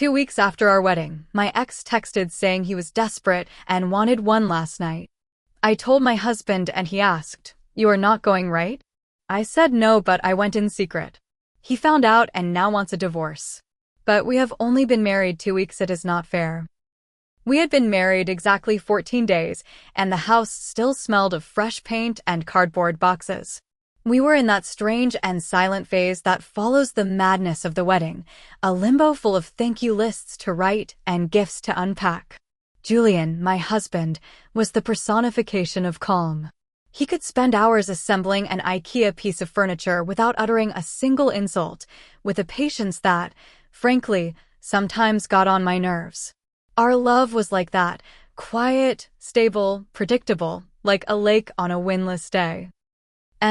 2 weeks after our wedding, my ex texted saying he was desperate and wanted one last night. I told my husband and he asked, "You are not going, right?" I said no, but I went in secret. He found out and now wants a divorce. But we have only been married 2 weeks. It is not fair. We had been married exactly 14 days, and the house still smelled of fresh paint and cardboard boxes. We were in that strange and silent phase that follows the madness of the wedding, a limbo full of thank you lists to write and gifts to unpack. Julian, my husband, was the personification of calm. He could spend hours assembling an IKEA piece of furniture without uttering a single insult, with a patience that, frankly, sometimes got on my nerves. Our love was like that, quiet, stable, predictable, like a lake on a windless day.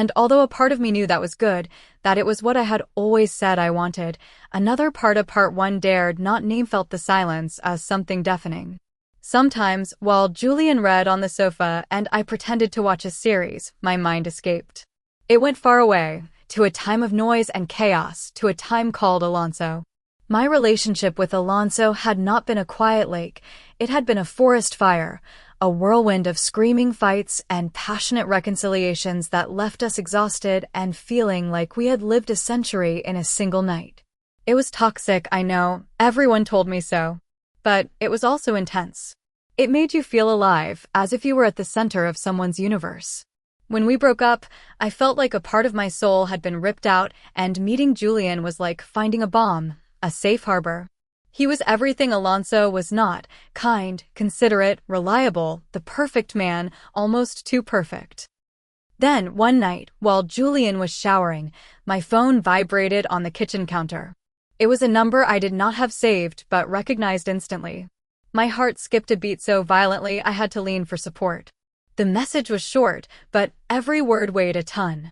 And although a part of me knew that was good, that it was what I had always said I wanted, another part of part one dared not name felt the silence as something deafening. Sometimes, while Julian read on the sofa and I pretended to watch a series, my mind escaped. It went far away, to a time of noise and chaos, to a time called Alonso. My relationship with Alonso had not been a quiet lake, it had been a forest fire, a whirlwind of screaming fights and passionate reconciliations that left us exhausted and feeling like we had lived a century in a single night. It was toxic, I know, everyone told me so. But it was also intense. It made you feel alive, as if you were at the center of someone's universe. When we broke up, I felt like a part of my soul had been ripped out, and meeting Julian was like finding a bomb, a safe harbor. He was everything Alonso was not: kind, considerate, reliable, the perfect man, almost too perfect. Then, one night, while Julian was showering, my phone vibrated on the kitchen counter. It was a number I did not have saved but recognized instantly. My heart skipped a beat so violently I had to lean for support. The message was short, but every word weighed a ton.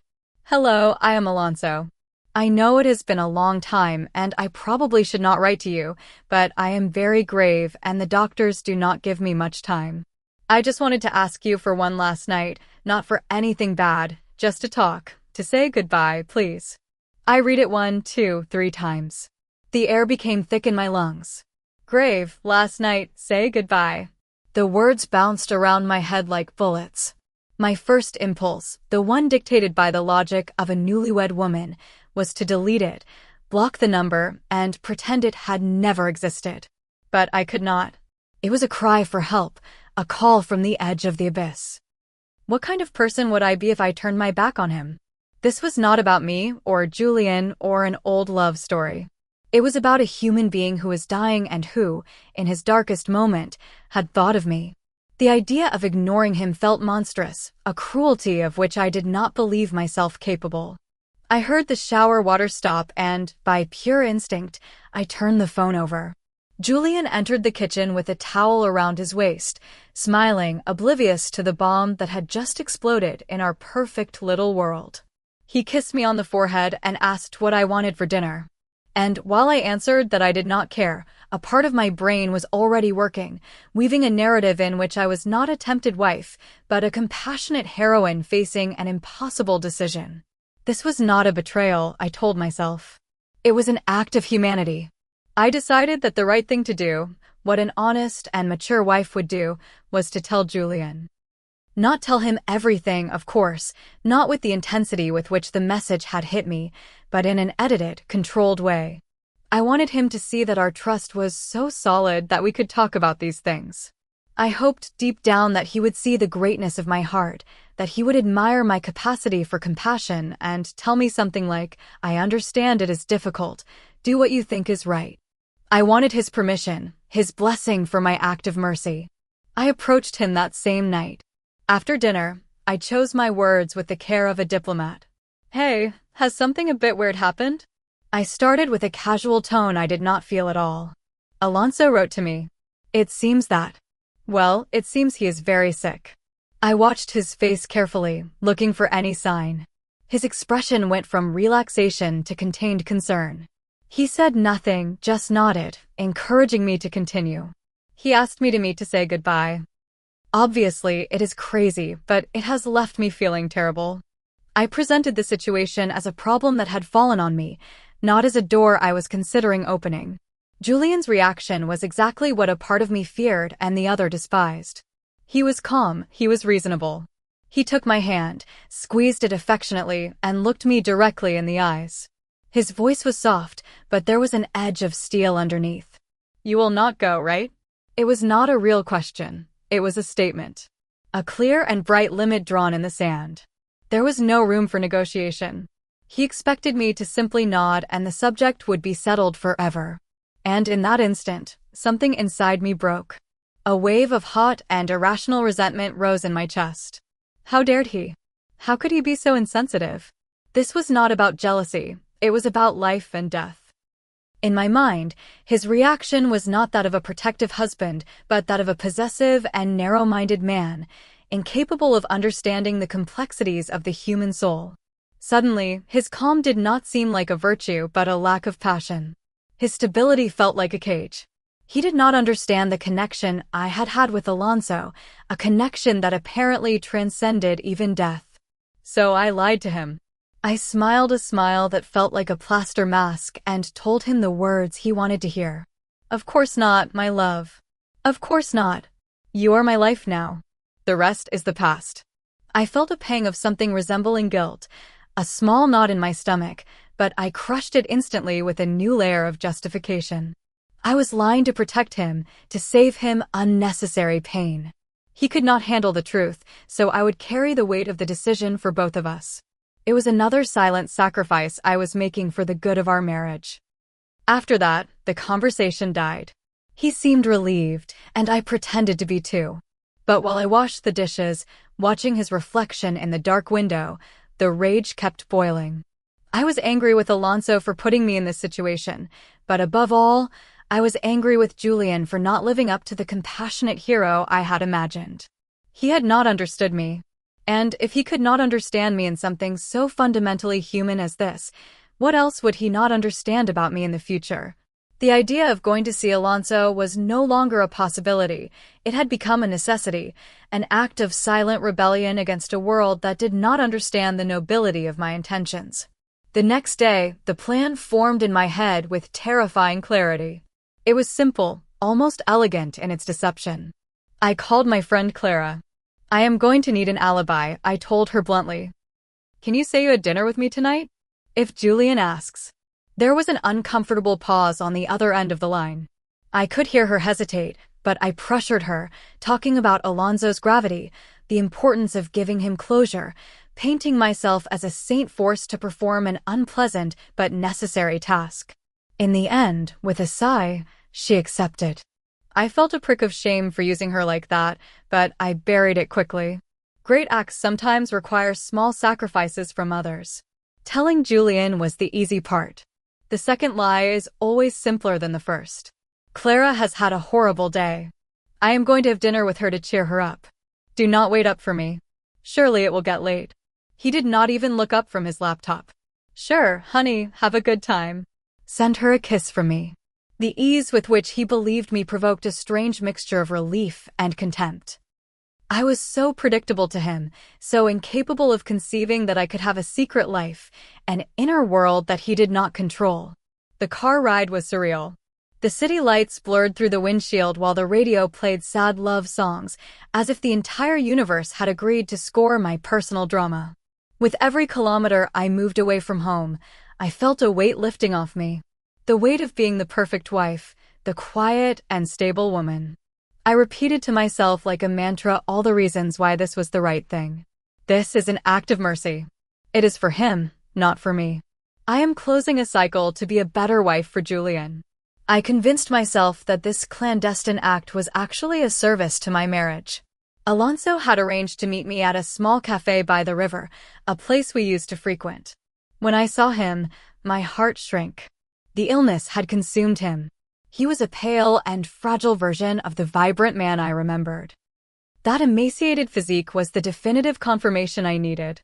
"Hello, I am Alonso. I know it has been a long time and I probably should not write to you, but I am very grave and the doctors do not give me much time. I just wanted to ask you for one last night, not for anything bad, just to talk, to say goodbye, please." I read it 1, 2, 3 times. The air became thick in my lungs. Grave, last night, say goodbye. The words bounced around my head like bullets. My first impulse, the one dictated by the logic of a newlywed woman, was to delete it, block the number, and pretend it had never existed. But I could not. It was a cry for help, a call from the edge of the abyss. What kind of person would I be if I turned my back on him? This was not about me, or Julian, or an old love story. It was about a human being who was dying and who, in his darkest moment, had thought of me. The idea of ignoring him felt monstrous, a cruelty of which I did not believe myself capable. I heard the shower water stop and, by pure instinct, I turned the phone over. Julian entered the kitchen with a towel around his waist, smiling, oblivious to the bomb that had just exploded in our perfect little world. He kissed me on the forehead and asked what I wanted for dinner. And while I answered that I did not care, a part of my brain was already working, weaving a narrative in which I was not a tempted wife, but a compassionate heroine facing an impossible decision. This was not a betrayal, I told myself. It was an act of humanity. I decided that the right thing to do, what an honest and mature wife would do, was to tell Julian. Not tell him everything, of course, not with the intensity with which the message had hit me, but in an edited, controlled way. I wanted him to see that our trust was so solid that we could talk about these things. I hoped deep down that he would see the greatness of my heart, that he would admire my capacity for compassion and tell me something like, "I understand it is difficult, do what you think is right." I wanted his permission, his blessing for my act of mercy. I approached him that same night. After dinner, I chose my words with the care of a diplomat. "Hey, has something a bit weird happened?" I started with a casual tone I did not feel at all. "Alonso wrote to me. It seems that. Well, it seems he is very sick." I watched his face carefully, looking for any sign. His expression went from relaxation to contained concern. He said nothing, just nodded, encouraging me to continue. He asked me to meet to say goodbye. Obviously, it is crazy, but it has left me feeling terrible. I presented the situation as a problem that had fallen on me, not as a door I was considering opening. Julian's reaction was exactly what a part of me feared and the other despised. He was calm, he was reasonable. He took my hand, squeezed it affectionately, and looked me directly in the eyes. His voice was soft, but there was an edge of steel underneath. "You will not go, right?" It was not a real question. It was a statement. A clear and bright limit drawn in the sand. There was no room for negotiation. He expected me to simply nod and the subject would be settled forever. And in that instant, something inside me broke. A wave of hot and irrational resentment rose in my chest. How dared he? How could he be so insensitive? This was not about jealousy. It was about life and death. In my mind, his reaction was not that of a protective husband, but that of a possessive and narrow-minded man, incapable of understanding the complexities of the human soul. Suddenly, his calm did not seem like a virtue but a lack of passion. His stability felt like a cage. He did not understand the connection I had had with Alonso, a connection that apparently transcended even death. So I lied to him. I smiled a smile that felt like a plaster mask and told him the words he wanted to hear. "Of course not, my love. Of course not. You are my life now. The rest is the past." I felt a pang of something resembling guilt, a small knot in my stomach, but I crushed it instantly with a new layer of justification. I was lying to protect him, to save him unnecessary pain. He could not handle the truth, so I would carry the weight of the decision for both of us. It was another silent sacrifice I was making for the good of our marriage. After that, the conversation died. He seemed relieved, and I pretended to be too. But while I washed the dishes, watching his reflection in the dark window, the rage kept boiling. I was angry with Alonso for putting me in this situation, but above all, I was angry with Julian for not living up to the compassionate hero I had imagined. He had not understood me. And if he could not understand me in something so fundamentally human as this, what else would he not understand about me in the future? The idea of going to see Alonso was no longer a possibility. It had become a necessity, an act of silent rebellion against a world that did not understand the nobility of my intentions. The next day, the plan formed in my head with terrifying clarity. It was simple, almost elegant in its deception. I called my friend Clara. "I am going to need an alibi," I told her bluntly. "Can you say you had dinner with me tonight? If Julian asks." There was an uncomfortable pause on the other end of the line. I could hear her hesitate, but I pressured her, talking about Alonso's gravity, the importance of giving him closure, painting myself as a saint forced to perform an unpleasant but necessary task. In the end, with a sigh, she accepted. I felt a prick of shame for using her like that, but I buried it quickly. Great acts sometimes require small sacrifices from others. Telling Julian was the easy part. The second lie is always simpler than the first. Clara has had a horrible day. I am going to have dinner with her to cheer her up. Do not wait up for me. Surely it will get late. He did not even look up from his laptop. Sure, honey, have a good time. Send her a kiss from me. The ease with which he believed me provoked a strange mixture of relief and contempt. I was so predictable to him, so incapable of conceiving that I could have a secret life, an inner world that he did not control. The car ride was surreal. The city lights blurred through the windshield while the radio played sad love songs, as if the entire universe had agreed to score my personal drama. With every kilometer I moved away from home, I felt a weight lifting off me. The weight of being the perfect wife, the quiet and stable woman. I repeated to myself like a mantra all the reasons why this was the right thing. This is an act of mercy. It is for him, not for me. I am closing a cycle to be a better wife for Julian. I convinced myself that this clandestine act was actually a service to my marriage. Alonso had arranged to meet me at a small cafe by the river, a place we used to frequent. When I saw him, my heart shrank. The illness had consumed him. He was a pale and fragile version of the vibrant man I remembered. That emaciated physique was the definitive confirmation I needed.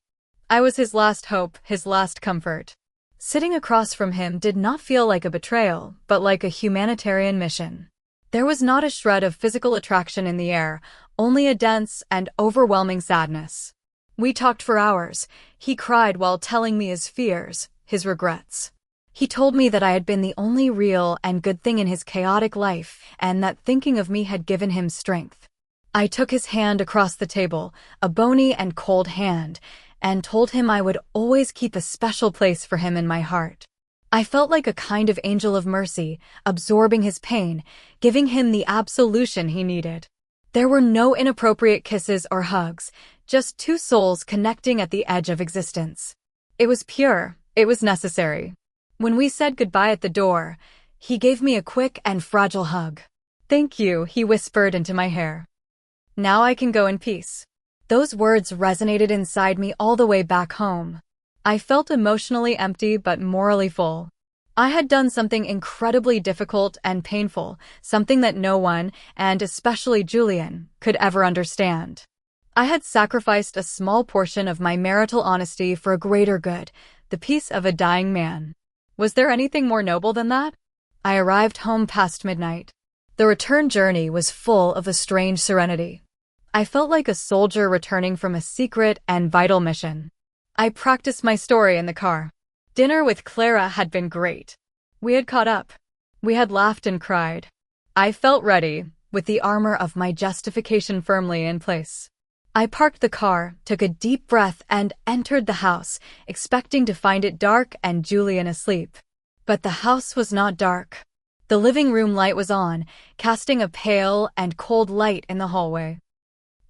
I was his last hope, his last comfort. Sitting across from him did not feel like a betrayal, but like a humanitarian mission. There was not a shred of physical attraction in the air, only a dense and overwhelming sadness. We talked for hours. He cried while telling me his fears, his regrets. He told me that I had been the only real and good thing in his chaotic life, and that thinking of me had given him strength. I took his hand across the table, a bony and cold hand, and told him I would always keep a special place for him in my heart. I felt like a kind of angel of mercy, absorbing his pain, giving him the absolution he needed. There were no inappropriate kisses or hugs, just two souls connecting at the edge of existence. It was pure, it was necessary. When we said goodbye at the door, he gave me a quick and fragile hug. "Thank you," he whispered into my hair. "Now I can go in peace." Those words resonated inside me all the way back home. I felt emotionally empty but morally full. I had done something incredibly difficult and painful, something that no one, and especially Julian, could ever understand. I had sacrificed a small portion of my marital honesty for a greater good, the peace of a dying man. Was there anything more noble than that? I arrived home past midnight. The return journey was full of a strange serenity. I felt like a soldier returning from a secret and vital mission. I practiced my story in the car. Dinner with Clara had been great. We had caught up. We had laughed and cried. I felt ready, with the armor of my justification firmly in place. I parked the car, took a deep breath, and entered the house, expecting to find it dark and Julian asleep. But the house was not dark. The living room light was on, casting a pale and cold light in the hallway.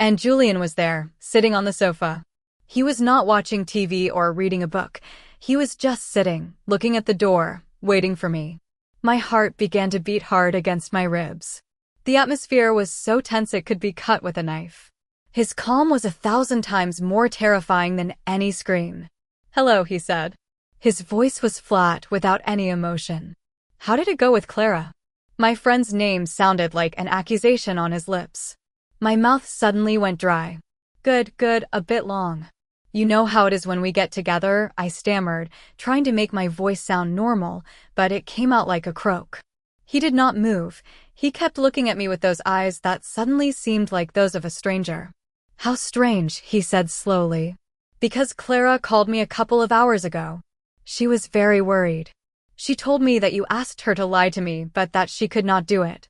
And Julian was there, sitting on the sofa. He was not watching TV or reading a book. He was just sitting, looking at the door, waiting for me. My heart began to beat hard against my ribs. The atmosphere was so tense it could be cut with a knife. His calm was 1,000 times more terrifying than any scream. "Hello," he said. His voice was flat, without any emotion. "How did it go with Clara?" My friend's name sounded like an accusation on his lips. My mouth suddenly went dry. Good, a bit long. "You know how it is when we get together," I stammered, trying to make my voice sound normal, but it came out like a croak. He did not move. He kept looking at me with those eyes that suddenly seemed like those of a stranger. "How strange," he said slowly. "Because Clara called me a couple of hours ago. She was very worried. She told me that you asked her to lie to me, but that she could not do it.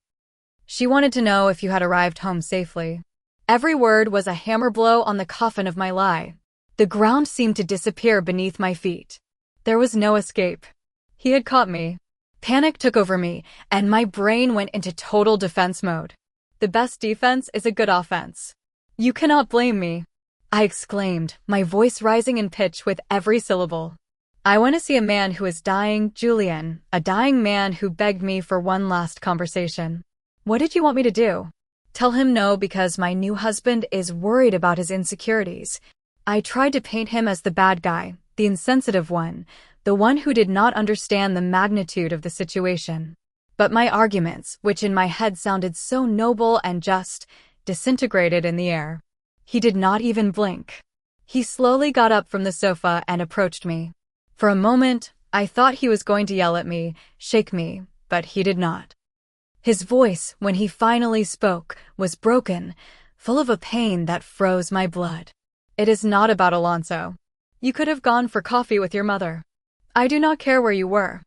She wanted to know if you had arrived home safely." Every word was a hammer blow on the coffin of my lie. The ground seemed to disappear beneath my feet. There was no escape. He had caught me. Panic took over me, and my brain went into total defense mode. The best defense is a good offense. "You cannot blame me," I exclaimed, my voice rising in pitch with every syllable. "I want to see a man who is dying, Julian, a dying man who begged me for one last conversation. What did you want me to do? Tell him no because my new husband is worried about his insecurities." I tried to paint him as the bad guy, the insensitive one, the one who did not understand the magnitude of the situation. But my arguments, which in my head sounded so noble and just, disintegrated in the air. He did not even blink. He slowly got up from the sofa and approached me. For a moment, I thought he was going to yell at me, shake me, but he did not. His voice, when he finally spoke, was broken, full of a pain that froze my blood. "It is not about Alonso. You could have gone for coffee with your mother. I do not care where you were.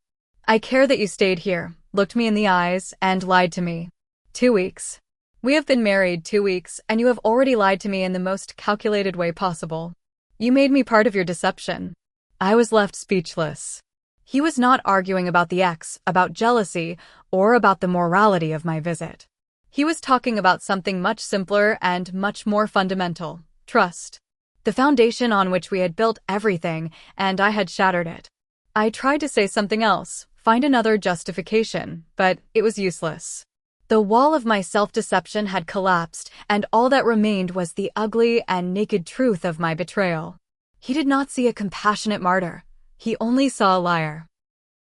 I care that you stayed here, looked me in the eyes, and lied to me. 2 weeks. We have been married 2 weeks, and you have already lied to me in the most calculated way possible. You made me part of your deception." I was left speechless. He was not arguing about the ex, about jealousy, or about the morality of my visit. He was talking about something much simpler and much more fundamental: trust. The foundation on which we had built everything, and I had shattered it. I tried to say something else, find another justification, but it was useless. The wall of my self-deception had collapsed, and all that remained was the ugly and naked truth of my betrayal. He did not see a compassionate martyr. He only saw a liar.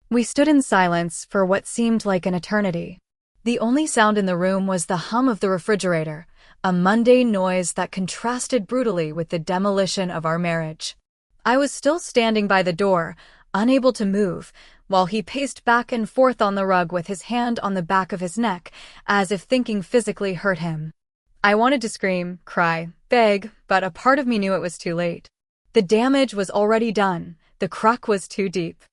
We stood in silence for what seemed like an eternity. The only sound in the room was the hum of the refrigerator, a mundane noise that contrasted brutally with the demolition of our marriage. I was still standing by the door, unable to move, while he paced back and forth on the rug with his hand on the back of his neck, as if thinking physically hurt him. I wanted to scream, cry, beg, but a part of me knew it was too late. The damage was already done. The crack was too deep.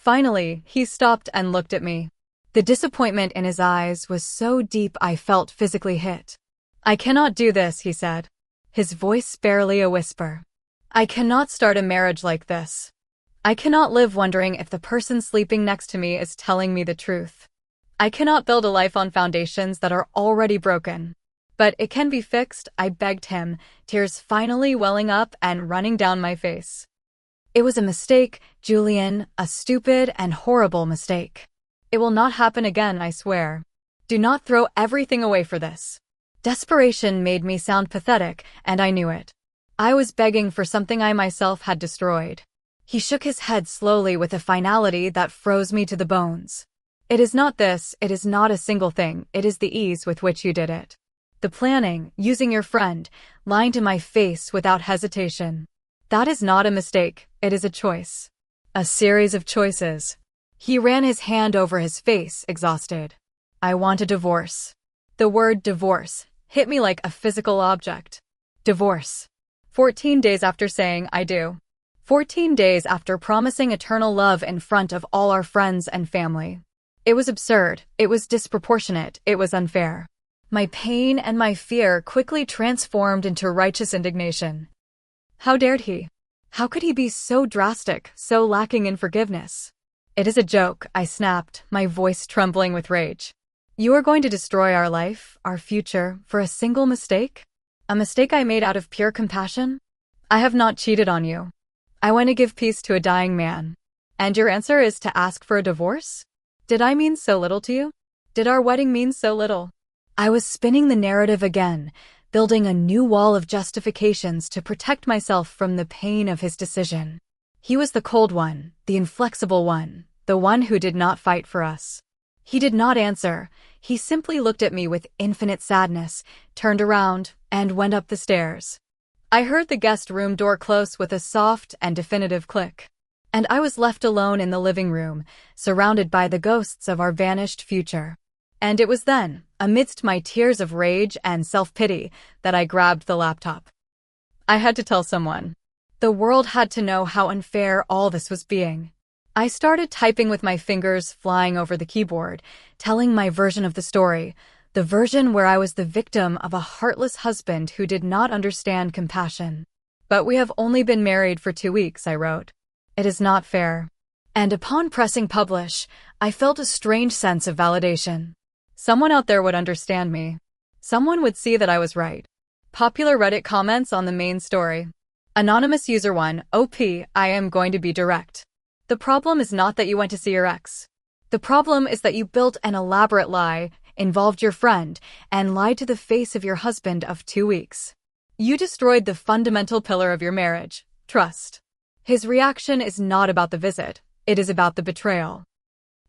Finally, he stopped and looked at me. The disappointment in his eyes was so deep I felt physically hit. "I cannot do this," he said, his voice barely a whisper. "I cannot start a marriage like this. I cannot live wondering if the person sleeping next to me is telling me the truth. I cannot build a life on foundations that are already broken." "But it can be fixed," I begged him, tears finally welling up and running down my face. "It was a mistake, Julian, a stupid and horrible mistake. It will not happen again, I swear. Do not throw everything away for this." Desperation made me sound pathetic, and I knew it. I was begging for something I myself had destroyed. He shook his head slowly with a finality that froze me to the bones. "It is not this, it is not a single thing, it is the ease with which you did it. The planning, using your friend, lying to my face without hesitation. That is not a mistake, it is a choice. A series of choices." He ran his hand over his face, exhausted. "I want a divorce." The word divorce hit me like a physical object. Divorce. 14 days after saying I do. 14 days after promising eternal love in front of all our friends and family. It was absurd, it was disproportionate, it was unfair. My pain and my fear quickly transformed into righteous indignation. How dared he? How could he be so drastic, so lacking in forgiveness? "It is a joke," I snapped, my voice trembling with rage. "You are going to destroy our life, our future, for a single mistake? A mistake I made out of pure compassion? I have not cheated on you. I want to give peace to a dying man. And your answer is to ask for a divorce? Did I mean so little to you? Did our wedding mean so little?" I was spinning the narrative again, building a new wall of justifications to protect myself from the pain of his decision. He was the cold one, the inflexible one, the one who did not fight for us. He did not answer. He simply looked at me with infinite sadness, turned around, and went up the stairs. I heard the guest room door close with a soft and definitive click. And I was left alone in the living room, surrounded by the ghosts of our vanished future. And it was then, amidst my tears of rage and self-pity, that I grabbed the laptop. I had to tell someone. The world had to know how unfair all this was being. I started typing with my fingers flying over the keyboard, telling my version of the story, the version where I was the victim of a heartless husband who did not understand compassion. "But we have only been married for 2 weeks," I wrote. "It is not fair." And upon pressing publish, I felt a strange sense of validation. Someone out there would understand me. Someone would see that I was right. Popular Reddit comments on the main story. Anonymous user 1, OP, I am going to be direct. The problem is not that you went to see your ex. The problem is that you built an elaborate lie, involved your friend, and lied to the face of your husband of 2 weeks. You destroyed the fundamental pillar of your marriage, trust. His reaction is not about the visit, it is about the betrayal.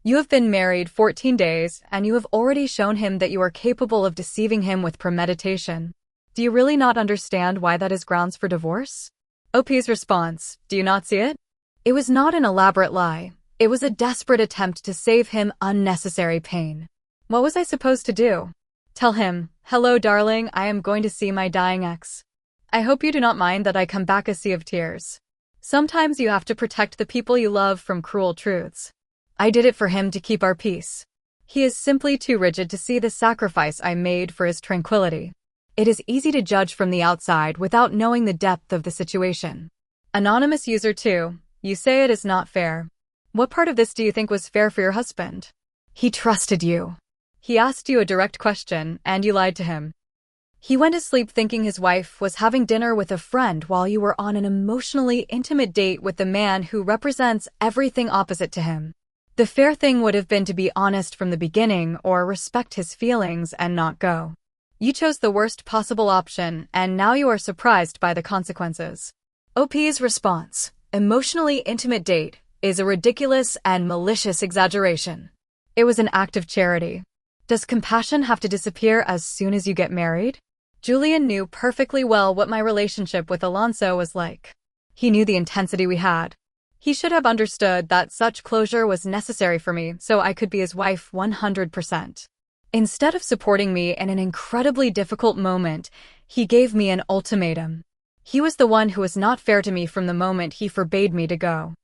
You have been married 14 days, and you have already shown him that you are capable of deceiving him with premeditation. Do you really not understand why that is grounds for divorce? OP's response, do you not see it? It was not an elaborate lie. It was a desperate attempt to save him unnecessary pain. What was I supposed to do? Tell him, hello darling, I am going to see my dying ex. I hope you do not mind that I come back a sea of tears. Sometimes you have to protect the people you love from cruel truths. I did it for him to keep our peace. He is simply too rigid to see the sacrifice I made for his tranquility. It is easy to judge from the outside without knowing the depth of the situation. Anonymous user 2, you say it is not fair. What part of this do you think was fair for your husband? He trusted you. He asked you a direct question, and you lied to him. He went to sleep thinking his wife was having dinner with a friend while you were on an emotionally intimate date with the man who represents everything opposite to him. The fair thing would have been to be honest from the beginning or respect his feelings and not go. You chose the worst possible option, and now you are surprised by the consequences. OP's response, emotionally intimate date, is a ridiculous and malicious exaggeration. It was an act of charity. Does compassion have to disappear as soon as you get married? Julian knew perfectly well what my relationship with Alonso was like. He knew the intensity we had. He should have understood that such closure was necessary for me so I could be his wife 100%. Instead of supporting me in an incredibly difficult moment, he gave me an ultimatum. He was the one who was not fair to me from the moment he forbade me to go.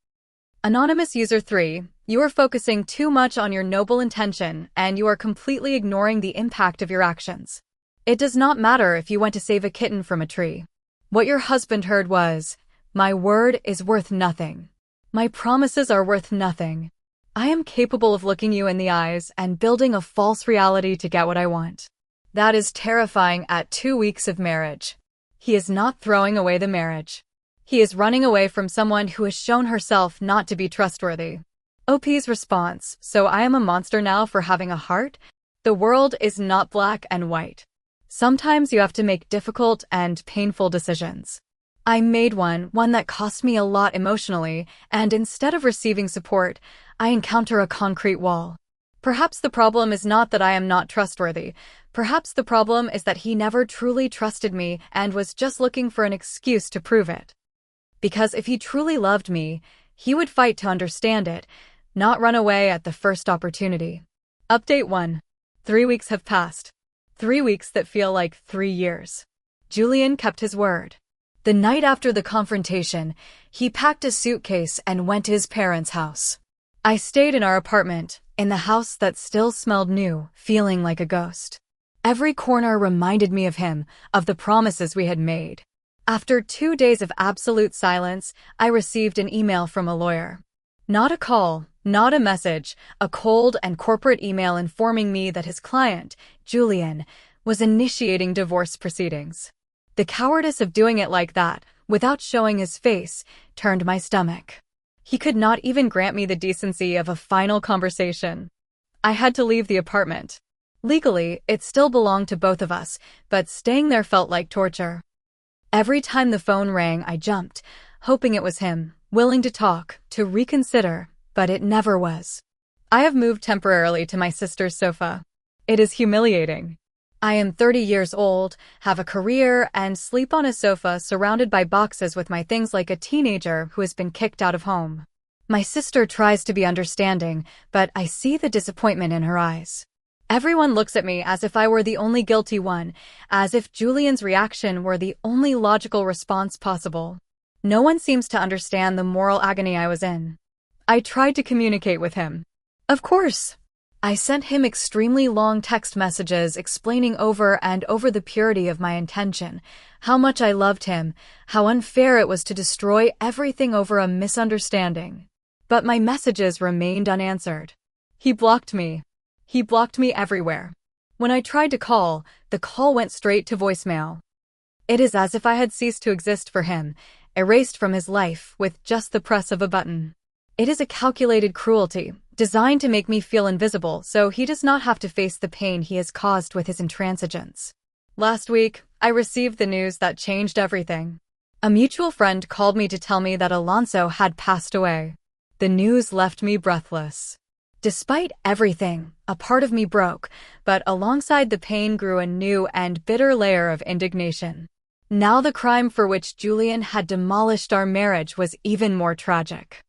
Anonymous User 3, you are focusing too much on your noble intention and you are completely ignoring the impact of your actions. It does not matter if you went to save a kitten from a tree. What your husband heard was, "My word is worth nothing. My promises are worth nothing. I am capable of looking you in the eyes and building a false reality to get what I want." That is terrifying at 2 weeks of marriage. He is not throwing away the marriage. He is running away from someone who has shown herself not to be trustworthy. OP's response, "So I am a monster now for having a heart?" The world is not black and white. Sometimes you have to make difficult and painful decisions. I made one that cost me a lot emotionally, and instead of receiving support, I encounter a concrete wall. Perhaps the problem is not that I am not trustworthy. Perhaps the problem is that he never truly trusted me and was just looking for an excuse to prove it. Because if he truly loved me, he would fight to understand it, not run away at the first opportunity. Update 1. 3 weeks have passed. 3 weeks that feel like 3 years. Julian kept his word. The night after the confrontation, he packed a suitcase and went to his parents' house. I stayed in our apartment, in the house that still smelled new, feeling like a ghost. Every corner reminded me of him, of the promises we had made. After 2 days of absolute silence, I received an email from a lawyer. Not a call, not a message, a cold and corporate email informing me that his client, Julian, was initiating divorce proceedings. The cowardice of doing it like that, without showing his face, turned my stomach. He could not even grant me the decency of a final conversation. I had to leave the apartment. Legally, it still belonged to both of us, but staying there felt like torture. Every time the phone rang, I jumped, hoping it was him, willing to talk, to reconsider, but it never was. I have moved temporarily to my sister's sofa. It is humiliating. I am 30 years old, have a career, and sleep on a sofa surrounded by boxes with my things like a teenager who has been kicked out of home. My sister tries to be understanding, but I see the disappointment in her eyes. Everyone looks at me as if I were the only guilty one, as if Julian's reaction were the only logical response possible. No one seems to understand the moral agony I was in. I tried to communicate with him. Of course. I sent him extremely long text messages explaining over and over the purity of my intention, how much I loved him, how unfair it was to destroy everything over a misunderstanding. But my messages remained unanswered. He blocked me. He blocked me everywhere. When I tried to call, the call went straight to voicemail. It is as if I had ceased to exist for him, erased from his life with just the press of a button. It is a calculated cruelty, designed to make me feel invisible so he does not have to face the pain he has caused with his intransigence. Last week, I received the news that changed everything. A mutual friend called me to tell me that Alonso had passed away. The news left me breathless. Despite everything, a part of me broke, but alongside the pain grew a new and bitter layer of indignation. Now the crime for which Julian had demolished our marriage was even more tragic.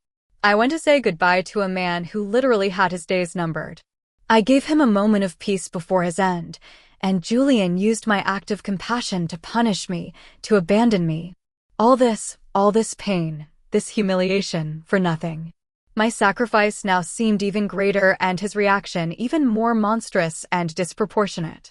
I went to say goodbye to a man who literally had his days numbered. I gave him a moment of peace before his end, and Julian used my act of compassion to punish me, to abandon me. All this pain, this humiliation, for nothing. My sacrifice now seemed even greater and his reaction even more monstrous and disproportionate.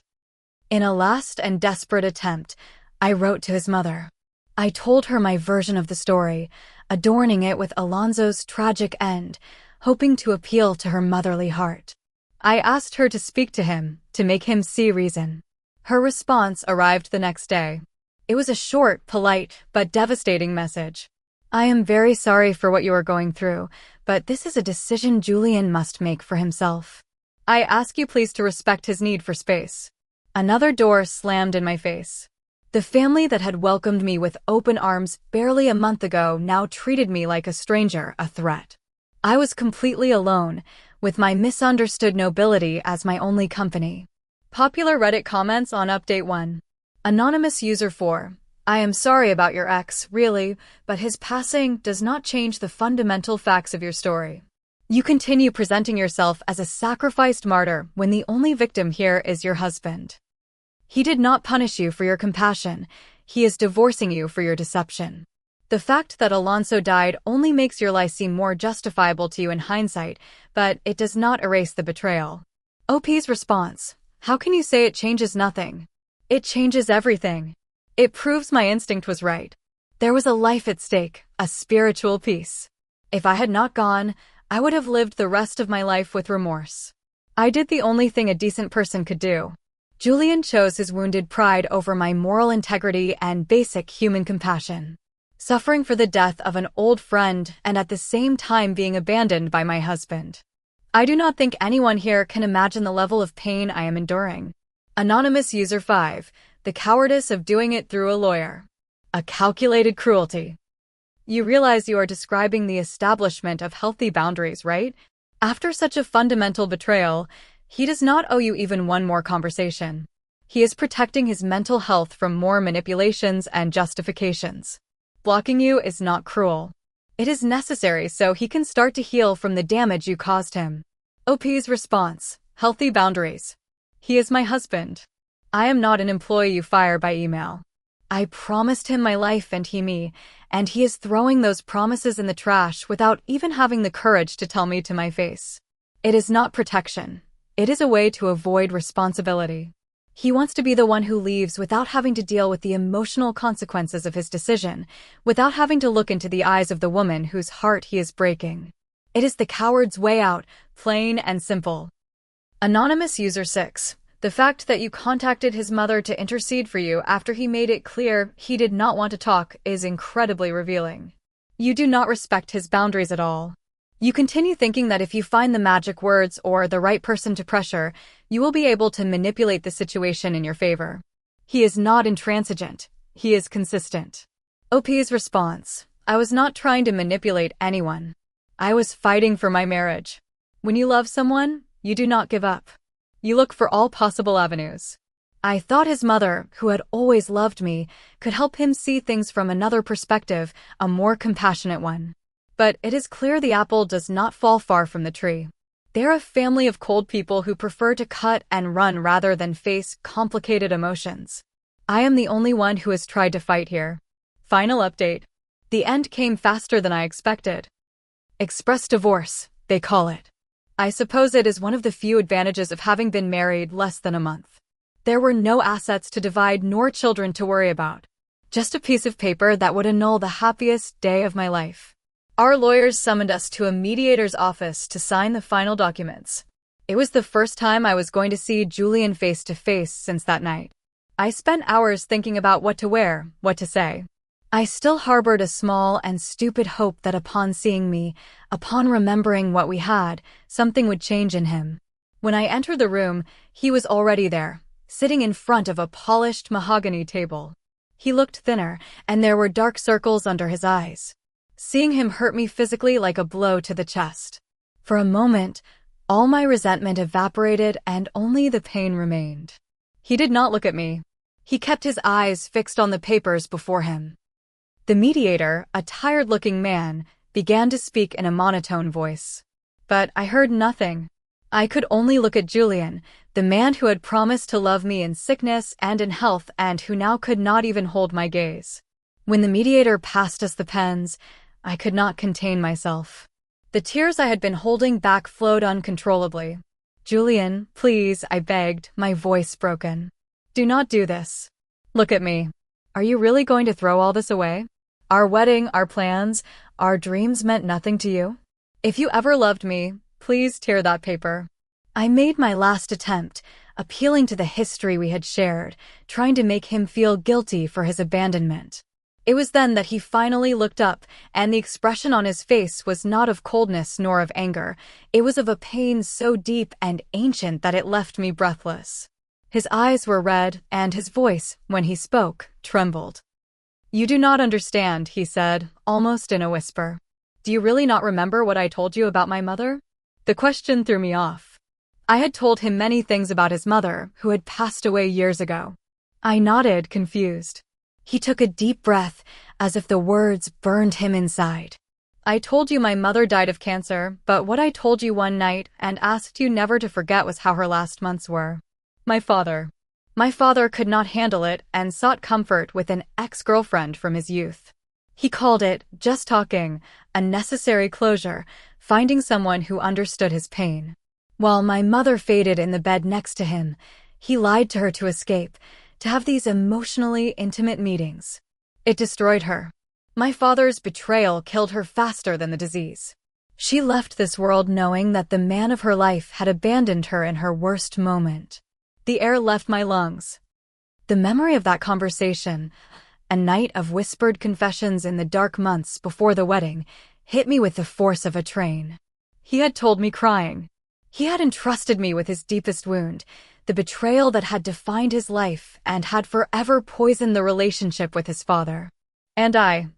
In a last and desperate attempt, I wrote to his mother. I told her my version of the story, adorning it with Alonso's tragic end, hoping to appeal to her motherly heart. I asked her to speak to him, to make him see reason. Her response arrived the next day. It was a short, polite, but devastating message. I am very sorry for what you are going through, but this is a decision Julian must make for himself. I ask you please to respect his need for space. Another door slammed in my face. The family that had welcomed me with open arms barely a month ago now treated me like a stranger, a threat. I was completely alone, with my misunderstood nobility as my only company. Popular Reddit comments on Update 1. Anonymous User 4. I am sorry about your ex, really, but his passing does not change the fundamental facts of your story. You continue presenting yourself as a sacrificed martyr when the only victim here is your husband. He did not punish you for your compassion. He is divorcing you for your deception. The fact that Alonso died only makes your lie seem more justifiable to you in hindsight, but it does not erase the betrayal. OP's response: how can you say it changes nothing? It changes everything. It proves my instinct was right. There was a life at stake, a spiritual peace. If I had not gone, I would have lived the rest of my life with remorse. I did the only thing a decent person could do. Julian chose his wounded pride over my moral integrity and basic human compassion. Suffering for the death of an old friend and at the same time being abandoned by my husband. I do not think anyone here can imagine the level of pain I am enduring. Anonymous User 5. The cowardice of doing it through a lawyer. A calculated cruelty. You realize you are describing the establishment of healthy boundaries, right? After such a fundamental betrayal, he does not owe you even one more conversation. He is protecting his mental health from more manipulations and justifications. Blocking you is not cruel. It is necessary so he can start to heal from the damage you caused him. OP's response: healthy boundaries. He is my husband. I am not an employee you fire by email. I promised him my life and he me, and he is throwing those promises in the trash without even having the courage to tell me to my face. It is not protection. It is a way to avoid responsibility. He wants to be the one who leaves without having to deal with the emotional consequences of his decision, without having to look into the eyes of the woman whose heart he is breaking. It is the coward's way out, plain and simple. Anonymous User 6. The fact that you contacted his mother to intercede for you after he made it clear he did not want to talk is incredibly revealing. You do not respect his boundaries at all. You continue thinking that if you find the magic words or the right person to pressure, you will be able to manipulate the situation in your favor. He is not intransigent. He is consistent. OP's response: I was not trying to manipulate anyone. I was fighting for my marriage. When you love someone, you do not give up. You look for all possible avenues. I thought his mother, who had always loved me, could help him see things from another perspective, a more compassionate one. But it is clear the apple does not fall far from the tree. They're a family of cold people who prefer to cut and run rather than face complicated emotions. I am the only one who has tried to fight here. Final update. The end came faster than I expected. Express divorce, they call it. I suppose it is one of the few advantages of having been married less than a month. There were no assets to divide nor children to worry about. Just a piece of paper that would annul the happiest day of my life. Our lawyers summoned us to a mediator's office to sign the final documents. It was the first time I was going to see Julian face to face since that night. I spent hours thinking about what to wear, what to say. I still harbored a small and stupid hope that upon seeing me, upon remembering what we had, something would change in him. When I entered the room, he was already there, sitting in front of a polished mahogany table. He looked thinner, and there were dark circles under his eyes. Seeing him hurt me physically like a blow to the chest. For a moment, all my resentment evaporated and only the pain remained. He did not look at me. He kept his eyes fixed on the papers before him. The mediator, a tired-looking man, began to speak in a monotone voice. But I heard nothing. I could only look at Julian, the man who had promised to love me in sickness and in health and who now could not even hold my gaze. When the mediator passed us the pens, I could not contain myself. The tears I had been holding back flowed uncontrollably. Julian, please, I begged, my voice broken. Do not do this. Look at me. Are you really going to throw all this away? Our wedding, our plans, our dreams meant nothing to you? If you ever loved me, please tear that paper. I made my last attempt, appealing to the history we had shared, trying to make him feel guilty for his abandonment. It was then that he finally looked up, and the expression on his face was not of coldness nor of anger. It was of a pain so deep and ancient that it left me breathless. His eyes were red, and his voice, when he spoke, trembled. You do not understand, he said, almost in a whisper. Do you really not remember what I told you about my mother? The question threw me off. I had told him many things about his mother, who had passed away years ago. I nodded, confused. He took a deep breath, as if the words burned him inside. I told you my mother died of cancer, but what I told you one night and asked you never to forget was how her last months were. My father could not handle it and sought comfort with an ex-girlfriend from his youth. He called it just talking, a necessary closure, finding someone who understood his pain. While my mother faded in the bed next to him, he lied to her to escape, to have these emotionally intimate meetings. It destroyed her. My father's betrayal killed her faster than the disease. She left this world knowing that the man of her life had abandoned her in her worst moment. The air left my lungs. The memory of that conversation, a night of whispered confessions in the dark months before the wedding, hit me with the force of a train. He had told me crying. He had entrusted me with his deepest wound, the betrayal that had defined his life and had forever poisoned the relationship with his father. And I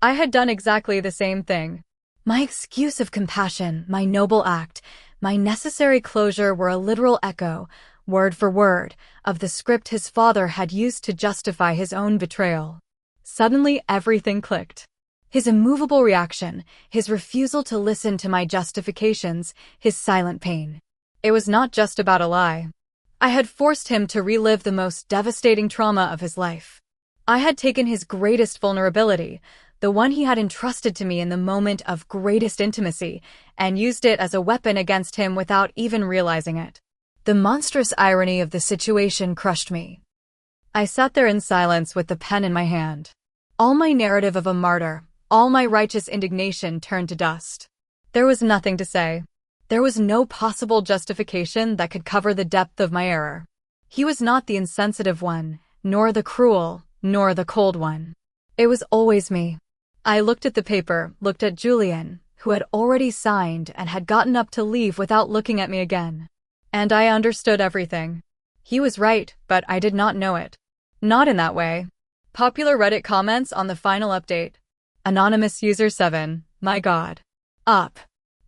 had done exactly the same thing. My excuse of compassion, my noble act, my necessary closure were a literal echo, word for word, of the script his father had used to justify his own betrayal. Suddenly, everything clicked. His immovable reaction, his refusal to listen to my justifications, his silent pain. It was not just about a lie. I had forced him to relive the most devastating trauma of his life. I had taken his greatest vulnerability, the one he had entrusted to me in the moment of greatest intimacy, and used it as a weapon against him without even realizing it. The monstrous irony of the situation crushed me. I sat there in silence with the pen in my hand. All my narrative of a martyr, all my righteous indignation turned to dust. There was nothing to say. There was no possible justification that could cover the depth of my error. He was not the insensitive one, nor the cruel, nor the cold one. It was always me. I looked at the paper, looked at Julian, who had already signed and had gotten up to leave without looking at me again. And I understood everything. He was right, but I did not know it. Not in that way. Popular Reddit comments on the final update. Anonymous user 7, my God. Up.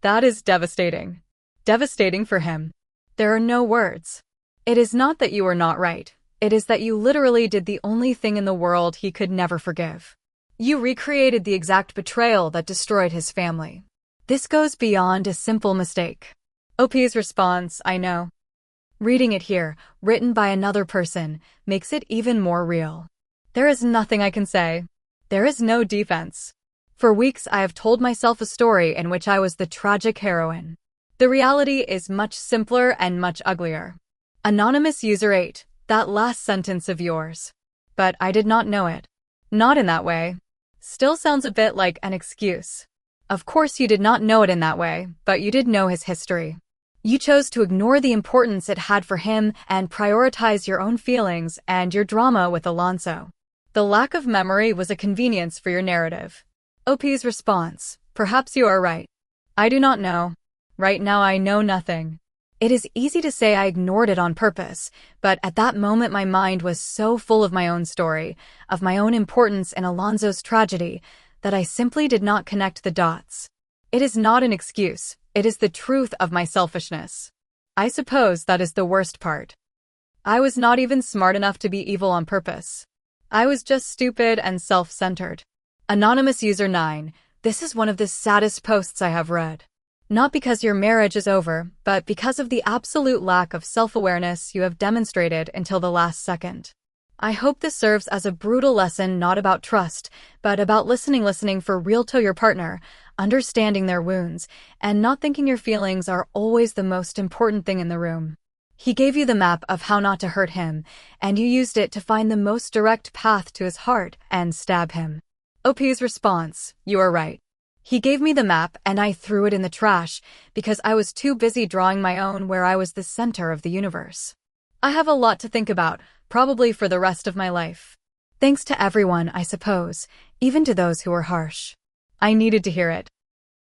That is devastating. Devastating for him. There are no words. It is not that you are not right. It is that you literally did the only thing in the world he could never forgive. You recreated the exact betrayal that destroyed his family. This goes beyond a simple mistake. OP's response, I know. Reading it here, written by another person, makes it even more real. There is nothing I can say. There is no defense. For weeks I have told myself a story in which I was the tragic heroine. The reality is much simpler and much uglier. Anonymous user 8, that last sentence of yours. But I did not know it. Not in that way. Still sounds a bit like an excuse. Of course you did not know it in that way, but you did know his history. You chose to ignore the importance it had for him and prioritize your own feelings and your drama with Alonso. The lack of memory was a convenience for your narrative. OP's response, perhaps you are right. I do not know. Right now I know nothing. It is easy to say I ignored it on purpose, but at that moment my mind was so full of my own story, of my own importance in Alonso's tragedy, that I simply did not connect the dots. It is not an excuse, it is the truth of my selfishness. I suppose that is the worst part. I was not even smart enough to be evil on purpose. I was just stupid and self-centered. Anonymous user 9, this is one of the saddest posts I have read. Not because your marriage is over, but because of the absolute lack of self-awareness you have demonstrated until the last second. I hope this serves as a brutal lesson not about trust, but about listening for real to your partner, understanding their wounds, and not thinking your feelings are always the most important thing in the room. He gave you the map of how not to hurt him, and you used it to find the most direct path to his heart and stab him. OP's response, you are right. He gave me the map and I threw it in the trash because I was too busy drawing my own where I was the center of the universe. I have a lot to think about, probably for the rest of my life. Thanks to everyone, I suppose, even to those who were harsh. I needed to hear it.